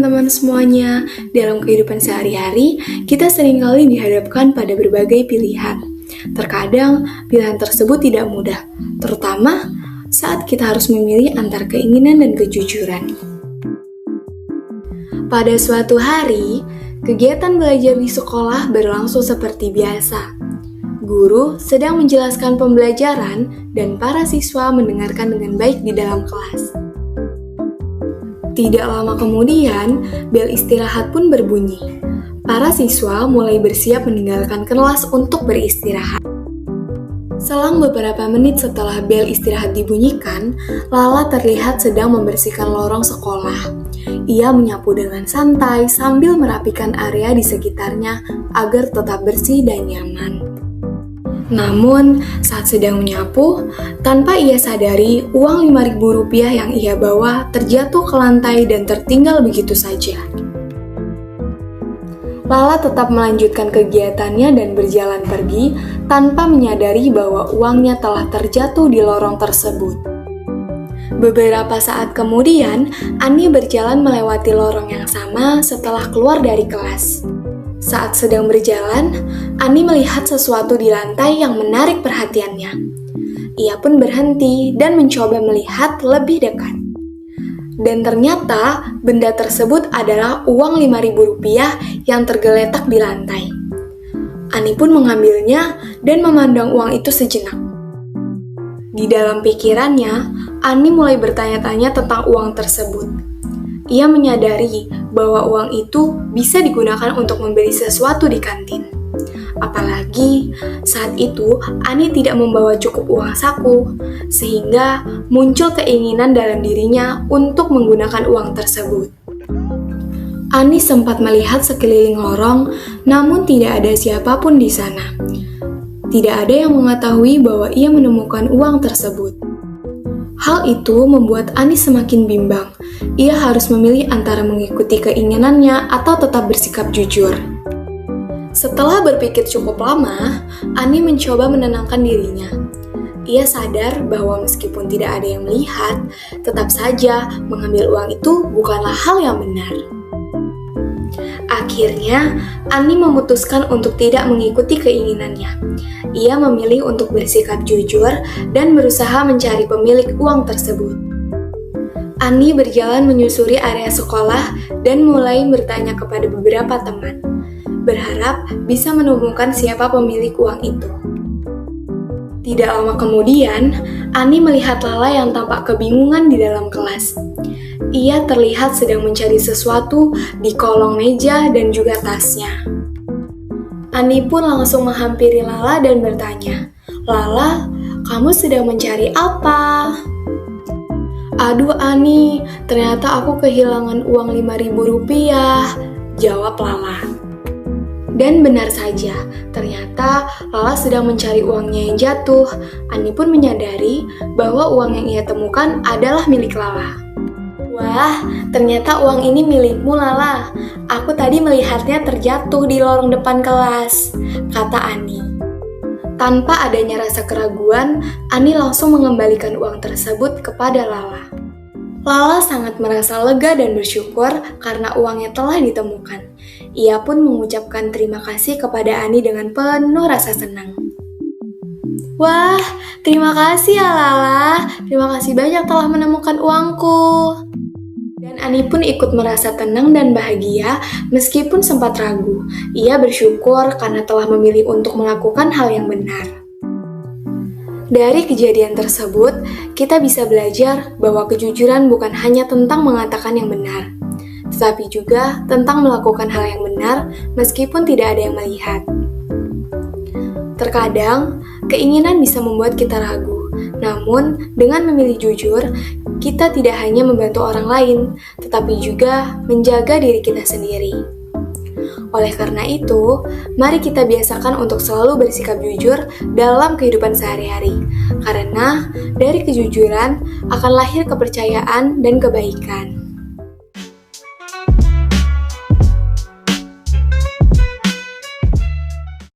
teman-teman semuanya. Dalam kehidupan sehari-hari, kita seringkali dihadapkan pada berbagai pilihan. Terkadang, pilihan tersebut tidak mudah, terutama saat kita harus memilih antara keinginan dan kejujuran. Pada suatu hari, kegiatan belajar di sekolah berlangsung seperti biasa. Guru sedang menjelaskan pembelajaran dan para siswa mendengarkan dengan baik di dalam kelas. Tidak lama kemudian, bel istirahat pun berbunyi. Para siswa mulai bersiap meninggalkan kelas untuk beristirahat. Selang beberapa menit setelah bel istirahat dibunyikan, Lala terlihat sedang membersihkan lorong sekolah. Ia menyapu dengan santai sambil merapikan area di sekitarnya agar tetap bersih dan nyaman. Namun, saat sedang menyapu, tanpa ia sadari, uang Rp5.000 yang ia bawa terjatuh ke lantai dan tertinggal begitu saja. Lala tetap melanjutkan kegiatannya dan berjalan pergi tanpa menyadari bahwa uangnya telah terjatuh di lorong tersebut. Beberapa saat kemudian, Ani berjalan melewati lorong yang sama setelah keluar dari kelas. Saat sedang berjalan, Ani melihat sesuatu di lantai yang menarik perhatiannya. Ia pun berhenti dan mencoba melihat lebih dekat. Dan ternyata benda tersebut adalah uang Rp5.000 yang tergeletak di lantai. Ani pun mengambilnya dan memandang uang itu sejenak. Di dalam pikirannya, Ani mulai bertanya-tanya tentang uang tersebut. Ia menyadari bahwa uang itu bisa digunakan untuk membeli sesuatu di kantin. Apalagi saat itu Ani tidak membawa cukup uang saku, sehingga muncul keinginan dalam dirinya untuk menggunakan uang tersebut. Ani sempat melihat sekeliling lorong, namun tidak ada siapapun di sana. Tidak ada yang mengetahui bahwa ia menemukan uang tersebut. Hal itu membuat Ani semakin bimbang. Ia harus memilih antara mengikuti keinginannya atau tetap bersikap jujur. Setelah berpikir cukup lama, Ani mencoba menenangkan dirinya. Ia sadar bahwa meskipun tidak ada yang melihat, tetap saja mengambil uang itu bukanlah hal yang benar. Akhirnya, Ani memutuskan untuk tidak mengikuti keinginannya. Ia memilih untuk bersikap jujur dan berusaha mencari pemilik uang tersebut. Ani berjalan menyusuri area sekolah dan mulai bertanya kepada beberapa teman, berharap bisa menemukan siapa pemilik uang itu. Tidak lama kemudian, Ani melihat Lala yang tampak kebingungan di dalam kelas. Ia terlihat sedang mencari sesuatu di kolong meja dan juga tasnya. Ani pun langsung menghampiri Lala dan bertanya, "Lala, kamu sedang mencari apa?" "Aduh Ani, ternyata aku kehilangan uang Rp5.000, jawab Lala. Dan benar saja, ternyata Lala sedang mencari uangnya yang jatuh. Ani pun menyadari bahwa uang yang ia temukan adalah milik Lala. "Wah, ternyata uang ini milikmu Lala. Aku tadi melihatnya terjatuh di lorong depan kelas," kata Ani. Tanpa adanya rasa keraguan, Ani langsung mengembalikan uang tersebut kepada Lala. Lala sangat merasa lega dan bersyukur karena uangnya telah ditemukan. Ia pun mengucapkan terima kasih kepada Ani dengan penuh rasa senang. "Wah, terima kasih ya Lala. Terima kasih banyak telah menemukan uangku." Dan Ani pun ikut merasa tenang dan bahagia meskipun sempat ragu. Ia bersyukur karena telah memilih untuk melakukan hal yang benar. Dari kejadian tersebut, kita bisa belajar bahwa kejujuran bukan hanya tentang mengatakan yang benar, tetapi juga tentang melakukan hal yang benar meskipun tidak ada yang melihat. Terkadang, keinginan bisa membuat kita ragu. Namun, dengan memilih jujur, kita tidak hanya membantu orang lain, tetapi juga menjaga diri kita sendiri. Oleh karena itu, mari kita biasakan untuk selalu bersikap jujur dalam kehidupan sehari-hari. Karena dari kejujuran akan lahir kepercayaan dan kebaikan.